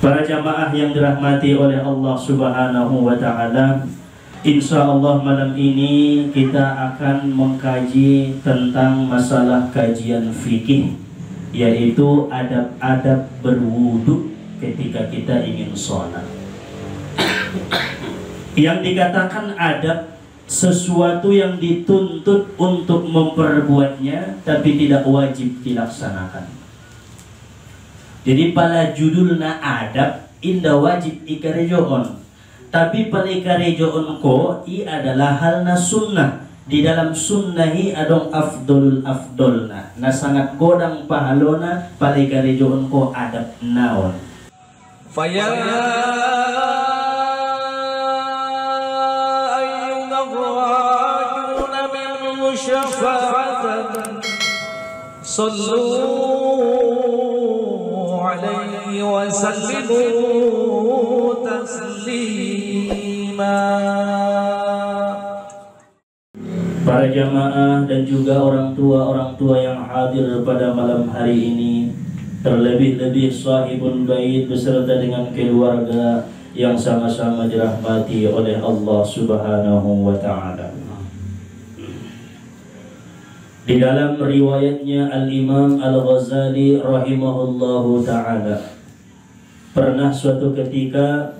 Para jamaah yang dirahmati oleh Allah Subhanahu wa Ta'ala, insya Allah malam ini kita akan mengkaji tentang masalah kajian fikih, yaitu adab-adab berwudu ketika kita ingin sholat. Yang dikatakan adab, sesuatu yang dituntut untuk memperbuatnya tapi tidak wajib dilaksanakan. Jadi pada judulna adab indah wajib ikarejoon, tapi pada ikarejoon ko i adalah halna sunnah. Di dalam sunnahi adong afdolul afdolna, na sangat godang pahalona pada ikarejoon ko adab naon. Faya ayyuhalladzina amanu syafa'atan sallu alaihi wa sallimu taslima. Para jamaah dan juga orang tua yang hadir pada malam hari ini, terlebih-lebih sahibul bait beserta dengan keluarga yang sama-sama dirahmati oleh Allah Subhanahu wa Ta'ala. Di dalam riwayatnya Al-Imam Al-Ghazali rahimahullahu ta'ala, pernah suatu ketika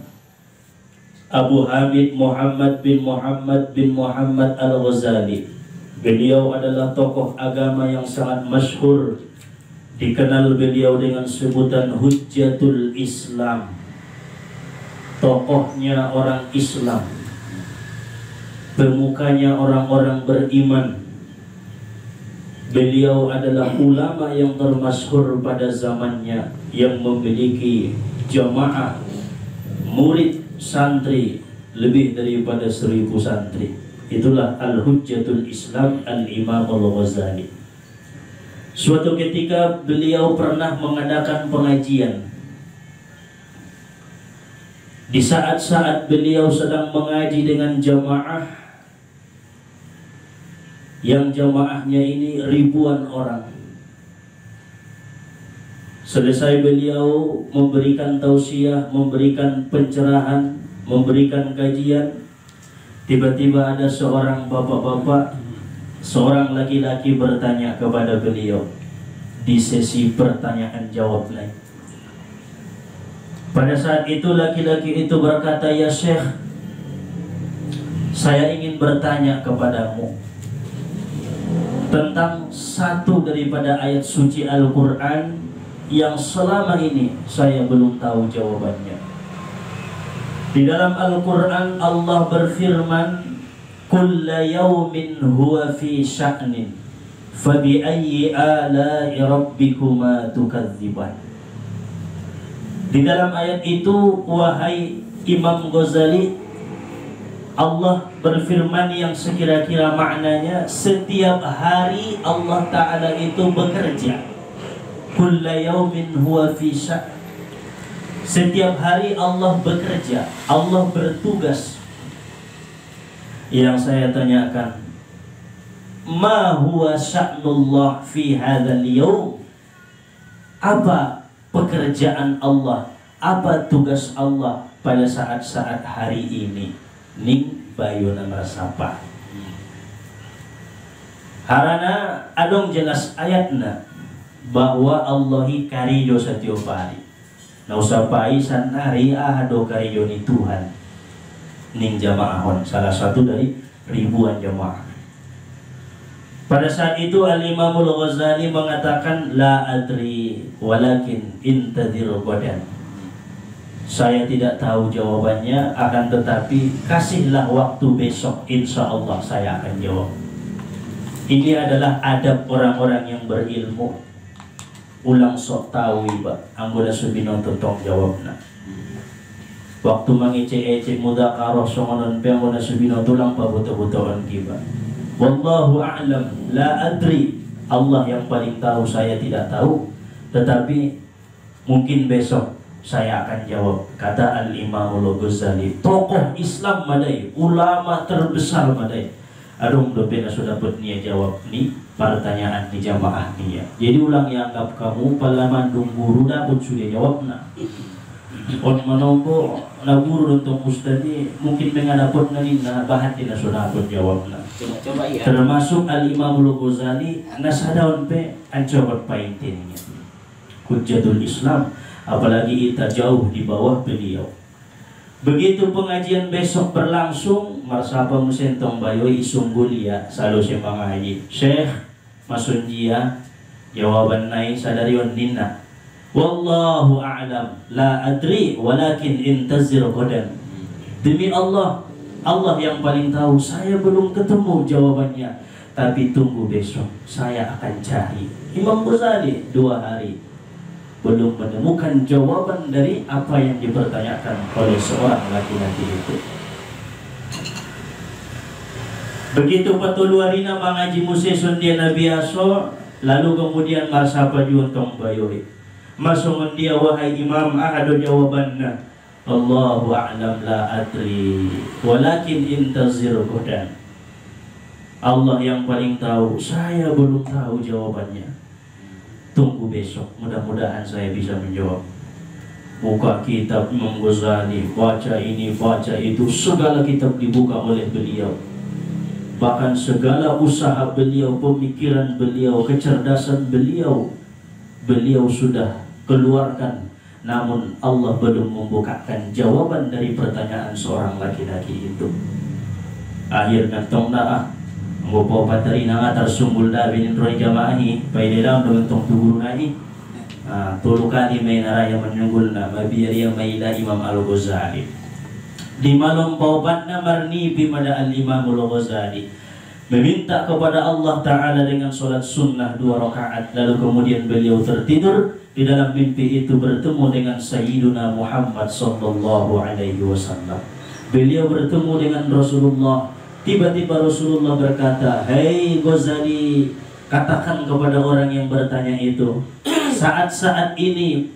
Abu Hamid Muhammad bin Muhammad Al-Ghazali, beliau adalah tokoh agama yang sangat masyhur, dikenal beliau dengan sebutan Hujjatul Islam, tokohnya orang Islam, pemukanya orang-orang beriman. Beliau adalah ulama yang termasyhur pada zamannya, yang memiliki jamaah murid santri lebih daripada 1000 santri. Itulah Al-Hujjatul Islam Al-Imam Al-Ghazali. Suatu ketika beliau pernah mengadakan pengajian. Di saat-saat beliau sedang mengaji dengan jamaah, yang jamaahnya ini ribuan orang. Selesai beliau memberikan tausiah, memberikan pencerahan, memberikan kajian, tiba-tiba ada seorang bapak-bapak, seorang laki-laki bertanya kepada beliau di sesi pertanyaan jawab lain. Pada saat itu laki-laki itu berkata, "Ya Syekh, saya ingin bertanya kepadamu tentang satu daripada ayat suci Al-Quran yang selama ini saya belum tahu jawabannya." Di dalam Al-Quran Allah berfirman, "Kulla yawmin huwa fi sya'nin, fabi ayyi ala'i rabbikuma tukadziban." Di dalam ayat itu, wahai Imam Ghazali, Allah berfirman yang sekira-kira maknanya setiap hari Allah Ta'ala itu bekerja. Kulla yawmin huwa fi sya'n. Setiap hari Allah bekerja, Allah bertugas. Yang saya tanyakan, ma huwa sya'nullah fi hadzal yawm? Apa pekerjaan Allah? Apa tugas Allah pada saat-saat hari ini? Ning bayuna meresapa harana adong jelas ayatna bahwa Allahi karijo setiap hari. Na usapai sanari ado karijo ni Tuhan ning jamaahon, salah satu dari ribuan jamaah. Pada saat itu Al-Imamul Ghazali mengatakan, la adri walakin intadir qadan. Saya tidak tahu jawabannya, akan tetapi kasihlah waktu besok, insya Allah saya akan jawab. Ini adalah adab orang-orang yang berilmu. Ulang sok tahu iba, anggota subino tentang jawabna. Waktu mengece-ece mudaqarah songonon pe anggota subino tulang pa buta-butaan kiba. Wallahu a'lam, la adri. Allah yang paling tahu, saya tidak tahu. Tetapi mungkin besok saya akan jawab, kata Al-Imamul Ghazali, tokoh Islam madai, ulama terbesar madai. Adung dopena sudah dapat nia jawab nih pertanyaan di jamaah nia. Jadi ulang yang anggap kamu palaman dung guru dapat sudah jawab nah. On manombo na guru untuk ustadi mungkin mengadapot nani na bahati na sunapot jawab na. Coba iya. Termasuk Al-Imam Al-Ghazali nasadaon pe ancobot paintinnya. Hujjatul Islam, apalagi kita jauh di bawah beliau. Begitu pengajian besok berlangsung, marsapa musentong bayoi sunggulia selalu si mengaji. Syekh masunjia jawaban nai sadarion ninna. Wallahu a'lam, la adri walakin intazir qadan. Demi Allah, Allah yang paling tahu, saya belum ketemu jawabannya, tapi tunggu besok, saya akan cari. Imam Ghazali 2 hari belum menemukan jawaban dari apa yang dipertanyakan oleh seorang laki-laki itu. Begitu patuluarina mengaji musesun dia Nabi Aso, lalu kemudian marsapa juntong bayoi. Masuk dia wahai imam, ada jawabannya. Allahu a'lam la adri walakin intazir qadan. Allah yang paling tahu, saya belum tahu jawabannya. Tunggu besok, mudah-mudahan saya bisa menjawab. Buka kitab Imam Ghazali, baca ini, baca itu, segala kitab dibuka oleh beliau. Bahkan segala usaha beliau, pemikiran beliau, kecerdasan beliau, beliau sudah keluarkan, namun Allah belum membukakan jawaban dari pertanyaan seorang laki-laki itu. Akhirnya tong naah ngopo patari na atar sumbul dabinin roy jamaahi paidelang dengan tong tuguru nahi tulukani may naraya menyunggul na mabiyari yang maila Imam Al-Ghazali di malam paubat na marni bimada al-Imam Al-Ghazali meminta kepada Allah Ta'ala dengan sholat sunnah 2 rakaat, lalu kemudian beliau tertidur. Di dalam mimpi itu bertemu dengan Sayyiduna Muhammad sallallahu alaihi wasallam. Beliau bertemu dengan Rasulullah. Tiba-tiba Rasulullah berkata, "Hei Ghazali, katakan kepada orang yang bertanya itu, saat-saat ini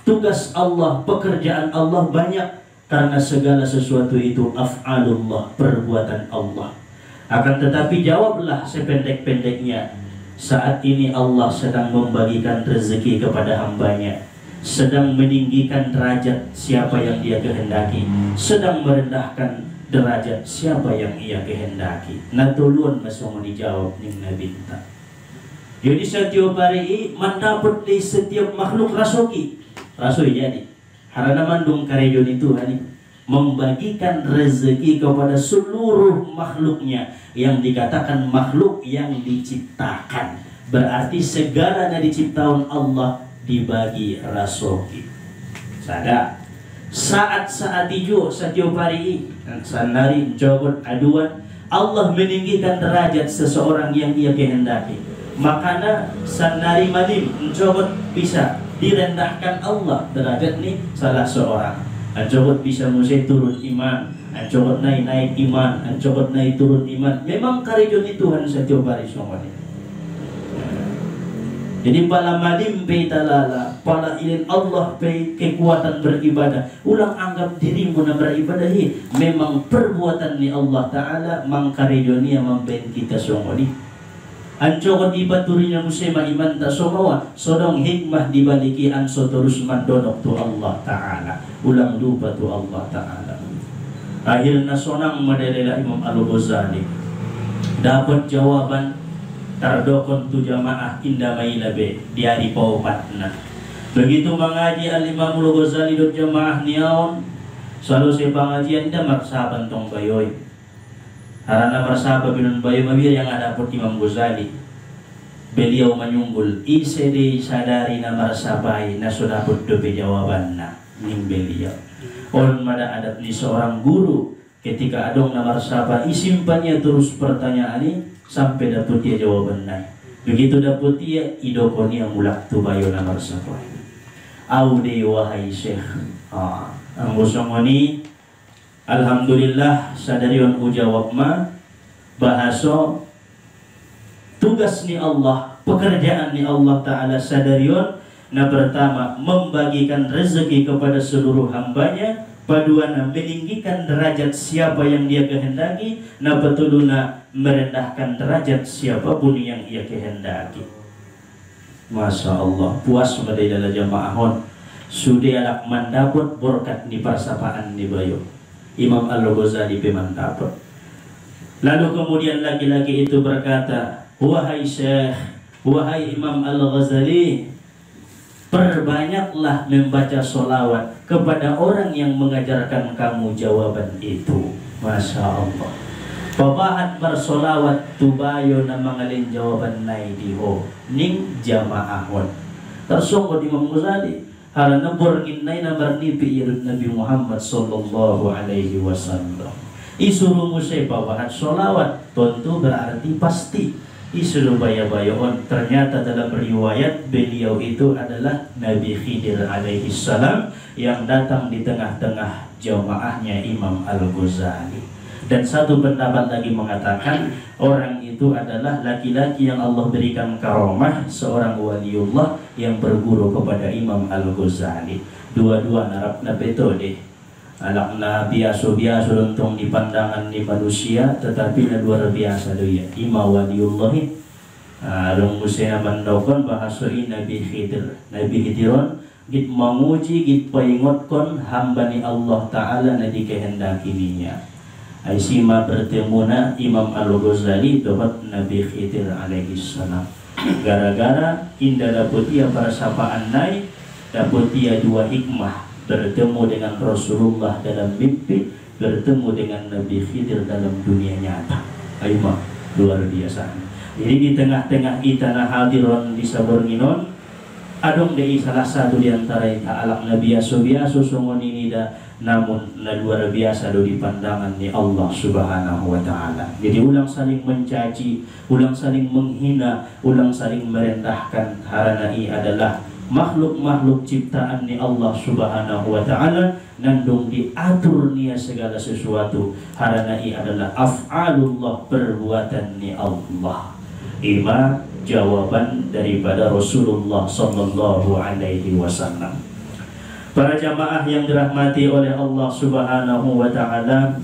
tugas Allah, pekerjaan Allah banyak, karena segala sesuatu itu af'alullah, perbuatan Allah. Akan tetapi jawablah sependek-pendeknya. Saat ini Allah sedang membagikan rezeki kepada hambanya, sedang meninggikan derajat siapa yang dia kehendaki, sedang merendahkan derajat siapa yang ia kehendaki." Natulun masuk dijawab ning Nabi ta. Jadi setiap hari mendaput di setiap makhluk rasuki jadi harana mandung karejon itu hani membagikan rezeki kepada seluruh makhluknya, yang dikatakan makhluk yang diciptakan berarti segalanya diciptakan Allah dibagi rasoki. Sada saat-saat itu setiap hari sanari jawab aduan Allah meninggikan derajat seseorang yang dia kehendaki. Makanya sanari madim jawab bisa direndahkan Allah derajat nih salah seorang. Anjobot bisa musai turun iman, anjobot naik iman, anjobot naik turun iman. Memang karejon itu Tuhan setiap hari semuanya. Jadi pala madim pei talala, pala ilin Allah pei kekuatan beribadah. Ulang anggap dirimu na beribadahi. Memang perbuatan ni Allah Ta'ala mangkarejonia memben kita semuanya. Anjokot ibaturinya musema iman tak somawa sodong hikmah dibaliki anso terus mandonok tu Allah Ta'ala, ulang lupa tu Allah Ta'ala. Akhirnya sonang madelela Imam Al-Ghazali dapat jawaban tardokon tu jamaah indah mailabe di hari paumatna. Begitu mengaji Al-Imam Al-Ghazali dot jamaah niaon selalu saya pengajian dah marsaban tong bayoy. Harana marsaba binun bayu mabir yang ada put Imam Ghazali. Beliau menyunggul isede sadari na marsabai na sudah put dobe jawabanna ning beliau. On mada adat ni seorang guru ketika adong na marsaba isimpannya terus pertanyaan ini sampai dapet dia jawabannya. Begitu dapet dia idokoni yang mulak tu bayu na marsabai. Aude wahai Syekh. Ang usongoni alhamdulillah sadarion ujawab ma bahaso tugas ni Allah, pekerjaan ni Allah Ta'ala sadarion. Nah pertama membagikan rezeki kepada seluruh hambanya, paduana meninggikan derajat siapa yang dia kehendaki, nah betuluna merendahkan derajat siapapun yang ia kehendaki. Masya Allah, puas pada dalam jamaahon. sudah alak mandapot berkat di persapaan di bayo Imam Al-Ghazali pemantapot. Lalu kemudian laki-laki itu berkata, wahai Syekh, wahai Imam Al-Ghazali, perbanyaklah membaca sholawat kepada orang yang mengajarkan kamu jawaban itu. Masya Allah. Babahat bersolawat tubayo na mangalin jawaban nai diho ning jamaahon. Tersungguh Imam Ghazali harana borngin nai na bernipi irut Nabi Muhammad sallallahu alaihi wasallam. Isuruh musay babahat solawat tentu berarti pasti. Isuruh bayabayon ternyata dalam riwayat beliau itu adalah Nabi Khidir alaihi salam yang datang di tengah-tengah jamaahnya Imam Al-Ghazali. Dan satu pendapat lagi mengatakan orang itu adalah laki-laki yang Allah berikan karomah, seorang waliullah yang berguru kepada Imam Al-Ghazali. Dua-dua narapna betode alakna biasa-biasa untung di pandangan di manusia, tetapi na luar biasa doya Imam waliullahi. Long musya mandokon bahasa Nabi Khidir. Nabi Khidiron git menguji git paingotkon hambani Allah Ta'ala na dikehendaki niya. Aisyma bertemu na Imam Al-Ghazali dohot Nabi Khidir alaihi salam. Gara-gara indah dapet ia persapaan nai, dapet ia dua hikmah, bertemu dengan Rasulullah dalam mimpi, bertemu dengan Nabi Khidir dalam dunia nyata. Aima luar biasa. Jadi di tengah-tengah itana hadiron di sabornginon, adong dei salah satu di antara ita alak na biasa-biasa sungon ini dah, namun na luar biasa do di pandangan ni Allah Subhanahu wa Ta'ala. Jadi ulang saling mencaci, ulang saling menghina, ulang saling merendahkan, karena ia adalah makhluk-makhluk ciptaan ni Allah Subhanahu wa Ta'ala, nandung diatur nia segala sesuatu, karena ia adalah af'alullah, perbuatan ni Allah. Ima jawaban daripada Rasulullah sallallahu alaihi wasallam. Para jamaah yang dirahmati oleh Allah Subhanahu wa Ta'ala,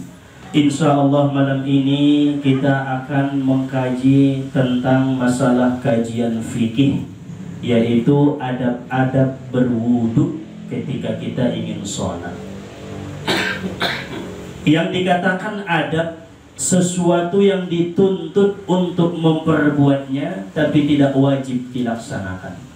insya Allah malam ini kita akan mengkaji tentang masalah kajian fikih, yaitu adab-adab berwudu ketika kita ingin sholat. Yang dikatakan adab, sesuatu yang dituntut untuk memperbuatnya tapi tidak wajib dilaksanakan.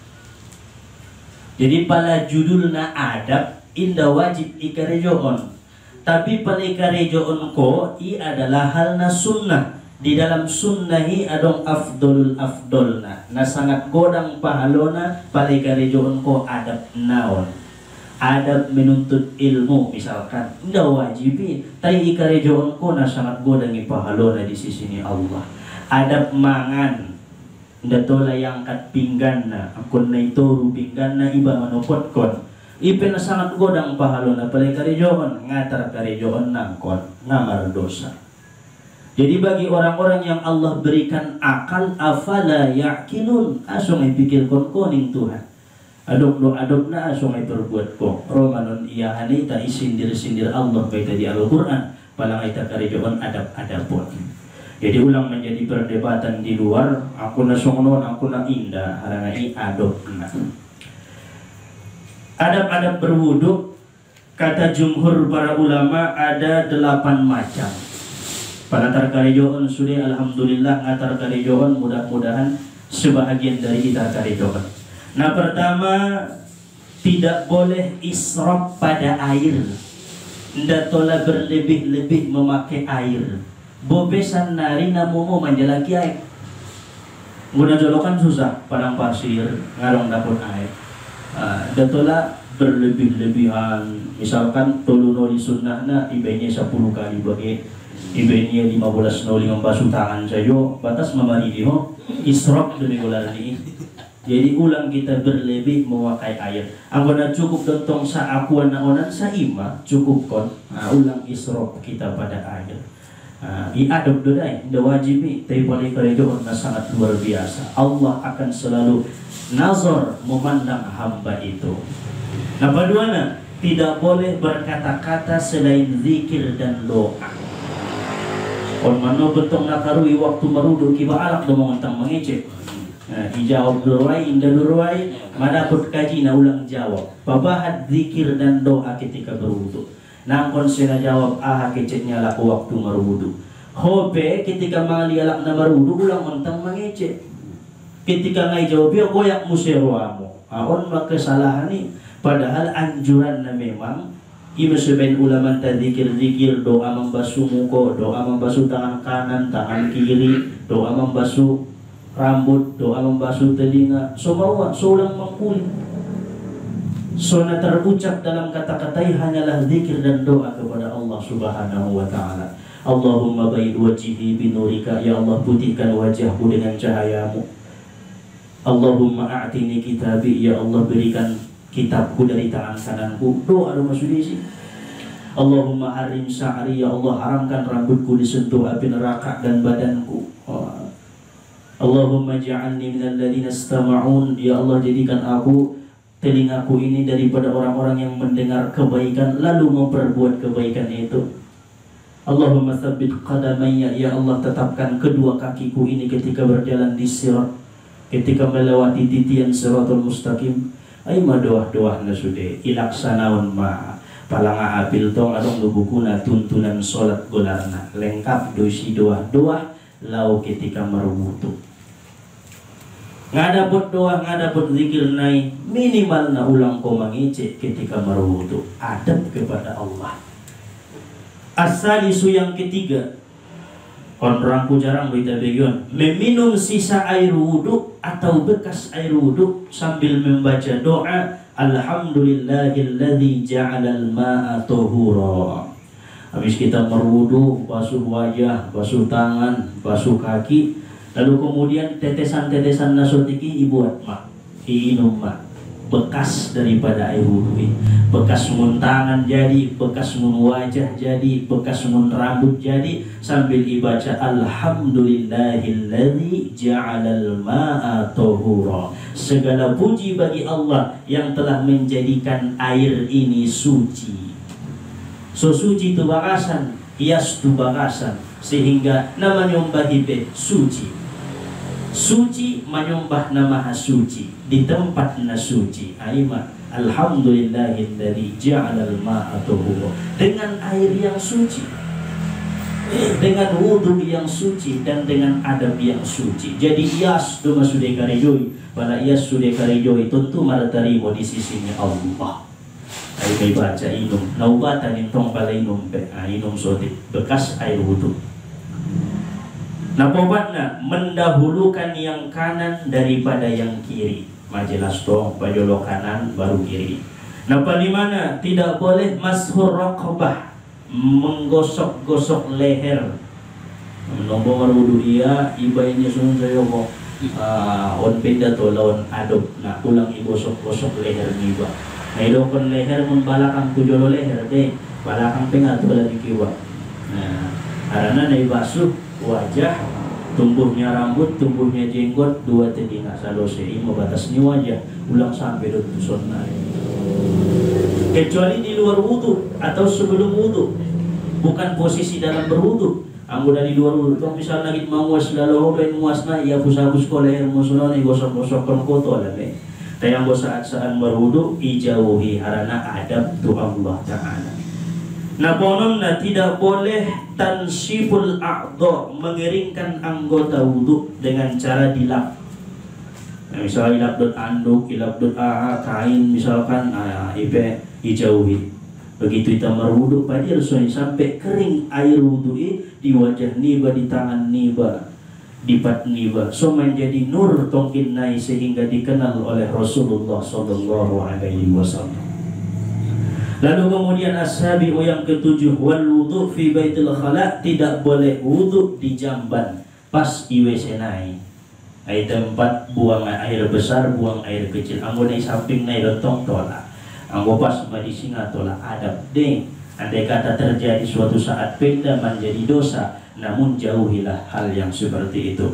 Jadi pada judulna adab indah wajib ikarejoon, tapi pada ikarejoon ko i adalah halna sunnah. Di dalam sunnahi adong afdolul afdolna, na sangat godang pahalona pada ikarejoon ko adab naon. Adab menuntut ilmu misalkan indah wajibi, tapi ikarejoon ko na sangat godang pahalona di sisi ni Allah. Adab mangan, datola yang kat pinggan na akon na ito pinggan na iba manupot kon ipen na sangat godang pahalo na pala karejoon ngatar karejoon nangkon ngamar dosa. Jadi bagi orang-orang yang Allah berikan akal, afala ya'qilun, asong ay pikir kon koning Tuhan, adok na asong ay perbuat ko romanon iyahani ta isindir-sindir Allah kay di Al-Quran palang ay ta karejoon adab-adabon. Jadi ulang menjadi perdebatan di luar, aku na sungnon, aku na indah, karena ini adab. Adab-adab berwudu, kata jumhur para ulama ada 8 macam. Pada tarkarijoon sudah alhamdulillah ngatar karijoon, mudah-mudahan sebahagian dari kita karijoon. Nah pertama, tidak boleh israf pada air, ndak tola berlebih-lebih memakai air. Bobesan nari namumu menjalaki air. Guna jolokan susah, padang pasir, ngarong dapur air. Datola berlebih-lebihan. Misalkan toluno di sunnahna ibenya 10 kali bagi, ibenya 15 noli membasuh tangan sayo, batas memari diho, israf demi ular ini. Jadi ulang kita berlebih memakai air. Anggona cukup dontong sa akuan na onan sa ima, cukup kon. Ulang israf kita pada air. Adab dodai, dah wajib ni, tapi boleh kerja na sangat luar biasa. Allah akan selalu nazar memandang hamba itu. Nah, paduana tidak boleh berkata-kata selain zikir dan doa. On mano betong nakarui waktu merudu kiba alak domong tentang mengecek. Nah, dijawab durwai, indah durwai, mana pun kaji na ulang jawab. Pabahat zikir dan doa ketika berwudu. Nangkon sena jawab keceknya laku waktu berwudu. Hobe ketika mali alak na berwudu ulang mentang mengecek. Ketika ngai jawab ya goyak museroamu. On maka kesalahan ni. Padahal anjuran na memang ibu sebagian ulama zikir doa membasuh muka, doa membasuh tangan kanan, tangan kiri, doa membasuh rambut, doa membasuh telinga, semua seorang mengkulit. Sona terucap dalam kata-kata hanyalah zikir dan doa kepada Allah Subhanahu wa taala. Allahumma baid wajhi binurika, ya Allah putihkan wajahku dengan cahayamu. Allahumma a'tini kitabi, ya Allah berikan kitabku dari tangan kananku. Doa maksud isi. Allahumma harim sya'ri, ya Allah haramkan rambutku disentuh api neraka dan badanku. Allahumma ja'alni minal ladzina istama'un, ya Allah jadikan aku, telingaku ini daripada orang-orang yang mendengar kebaikan lalu memperbuat kebaikan itu. Allahumma tsabbit qadamayya, ya Allah tetapkan kedua kakiku ini ketika berjalan di sirat, ketika melewati titian siratul mustaqim. Ai mah doa-doa na sude ilaksanaun ma palanga apil tong adong lubukuna tuntunan salat golarna lengkap dosi doa-doa lau ketika merwudu. Ngadapot doa, ngadapot zikir nai minimal na ulang ko mangicik ketika merwudu. Adab kepada Allah. Asalisu yang ketiga, konrangku jarang berita bagian meminum sisa air wudhu atau bekas air wudhu sambil membaca doa alhamdulillahilladzi ja'alal ma'a tuhura. Habis kita berwudhu, basuh wajah, basuh tangan, basuh kaki, lalu kemudian tetesan-tetesan nasotiki ibuat mak, iinum mak, bekas daripada air wudhu ini. Bekas mun tangan jadi, bekas mun wajah jadi, bekas mun rambut jadi, sambil dibaca alhamdulillahilladzi ja'alal ma'a tuhura. Segala puji bagi Allah yang telah menjadikan air ini suci. So suci itu bakasan, ias itu bakasan, sehingga nama nyumbah ibe suci. Suci menyembah nama suci di tempat na suci. Aima alhamdulillahilladzi ja'alal ma'a tuhura, dengan air yang suci, dengan wudhu yang suci, dan dengan adab yang suci. Jadi ias doma sude karijoi, pada ias sude karijoi tentu martarimo di sisinya Allah. Ay baca inum naubatan intong pala inum inum sotik bekas air wudhu. Nah pobatna mendahulukan yang kanan daripada yang kiri. Majelas toh bajolo kanan baru kiri. Nah palimana tidak boleh mashur raqabah, menggosok-gosok leher. Nombor wudu iya ibainya sun sayo mo on peda to lawan adop. Nah ulang igosok-gosok leher niba. Nah idokon leher mun balakang kujolo leher de balakang pengato lagi kiwa. Nah karena naibasuh wajah, tumbuhnya rambut, tumbuhnya jenggot, dua telinga salose ima batasnya wajah ulang sampai do sunnah. Kecuali di luar wudu atau sebelum wudu, bukan posisi dalam berwudu. Anggo dari luar wudu, tong misal lagi manguas lalu ben muasna ia pusabus ko leher musunon igosok-gosok kon koto lame. Tayang saat-saat berwudu ijauhi harana adab tu Allah Ta'ala. Nah ponomna tidak boleh tansiful a'dha, mengeringkan anggota wudu dengan cara dilap. Nah, misalnya ilap dot anduk, ilap dot kain misalkan, ibe dijauhi. Begitu kita berwudu pada harusnya sampai kering air wudu di wajah niba, di tangan niba, di pat niba, so menjadi nur tongkin nai sehingga dikenal oleh Rasulullah Sallallahu Alaihi Wasallam. Lalu kemudian as-sabi'u yang ketujuh, wal wudu fi baitil khala, tidak boleh wudu di jamban pas IWC nai. Ai tempat buang air besar, buang air kecil. Anggo nai samping nai lontong tola. Anggo pas di singa tola adab deh. Andai kata terjadi suatu saat pindah menjadi dosa, namun jauhilah hal yang seperti itu.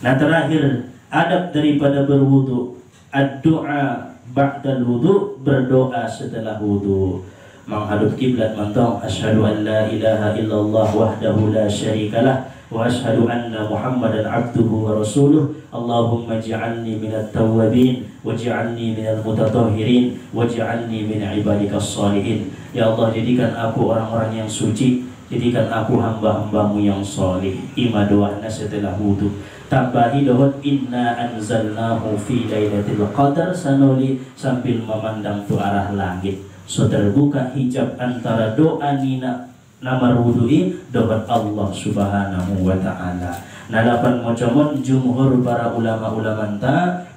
Nah terakhir, adab daripada berwudu, ad-du'a ba'dal wudu, berdoa setelah wudu. Menghadap kiblat mentong asyhadu an la ilaha illallah wahdahu la syarikalah wa asyhadu anna Muhammadan abduhu wa rasuluh. Allahumma ij'alni minat tawwabin waj'alni minal mutatahhirin waj'alni min ibadikas shalihin. Ya Allah, jadikan aku orang-orang yang suci, jadikan aku hamba-hambamu yang soleh. Ima doanya setelah wudu. Tambahi doa inna anzalnahu fi lailatul qadar sanoli sambil memandang ke arah langit. So terbuka hijab antara doa nina namar wudu'i doa Allah subhanahu wa ta'ala. Nalapan mocomon jumhur para ulama-ulama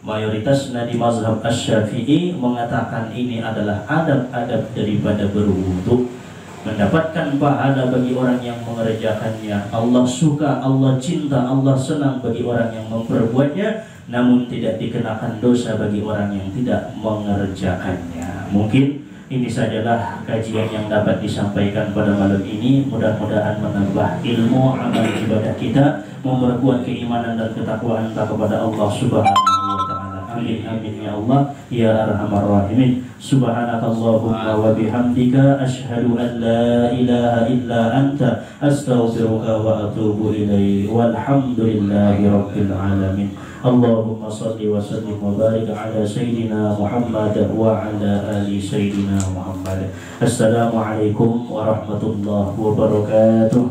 mayoritas di mazhab asy-Syafi'i mengatakan ini adalah adab-adab daripada berwudu, mendapatkan pahala bagi orang yang mengerjakannya. Allah suka, Allah cinta, Allah senang bagi orang yang memperbuatnya, namun tidak dikenakan dosa bagi orang yang tidak mengerjakannya. Mungkin ini sajalah kajian yang dapat disampaikan pada malam ini. Mudah-mudahan menambah ilmu amal ibadah kita, memperkuat keimanan dan ketakwaan kita kepada Allah subhanahu wa ta'ala. Amin amin ya Allah ya arhamar rahimin. Subhanakallahumma wa bihamdika asyhadu an la ilaha illa anta astaghfiruka wa atubu ilaik. Walhamdulillahi rabbil alamin. Allahumma salli wa sallim wa barik ala sayyidina Muhammad wa ala ali sayyidina Muhammad. Assalamualaikum warahmatullahi wabarakatuh.